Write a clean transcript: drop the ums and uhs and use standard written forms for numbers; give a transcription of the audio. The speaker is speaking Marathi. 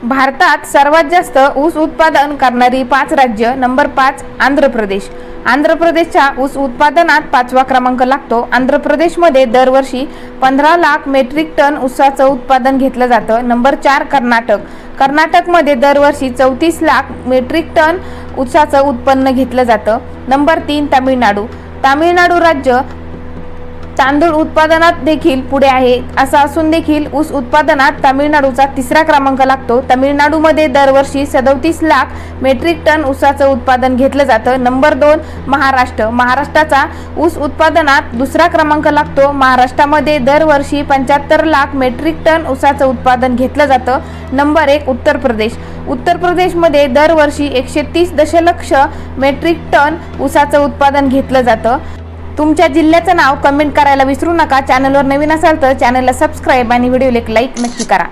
भारतात सर्वात जास्त ऊस उत्पादन करणारी 5 राज्य. नंबर 5 आंध्र प्रदेश. आंध्र प्रदेशच्या ऊस उत्पादनात 5वा क्रमांक लागतो. आंध्र प्रदेशमध्ये दरवर्षी 15 लाख मेट्रिक टन ऊसाचं उत्पादन घेतलं जातं. नंबर 4 कर्नाटक. कर्नाटकमध्ये दरवर्षी 34 लाख मेट्रिक टन ऊसाचं उत्पन्न घेतलं जातं. नंबर 3 तामिळनाडू. तामिळनाडू राज्य तांदूळ उत्पादनात देखील पुढे आहे. असं असून देखील ऊस उत्पादनात तामिळनाडूचा 3रा क्रमांक लागतो. तामिळनाडूमध्ये दरवर्षी 37 लाख मेट्रिक टन ऊसाचं उत्पादन घेतलं जातं. नंबर 2 महाराष्ट्र. महाराष्ट्राचा ऊस उत्पादनात 2रा क्रमांक लागतो. महाराष्ट्रामध्ये दरवर्षी 75 लाख मेट्रिक टन ऊसाचं उत्पादन घेतलं जातं. नंबर 1 उत्तर प्रदेश. उत्तर प्रदेशमध्ये दरवर्षी 130 दशलक्ष मेट्रिक टन ऊसाचं उत्पादन घेतलं जातं. तुमच्या जिल्ह्याचं नाव कमेंट करायला विसरू नका. चॅनलवर नवीन असाल तर चॅनलला सबस्क्राईब आणि व्हिडिओला एक लाईक नक्की करा.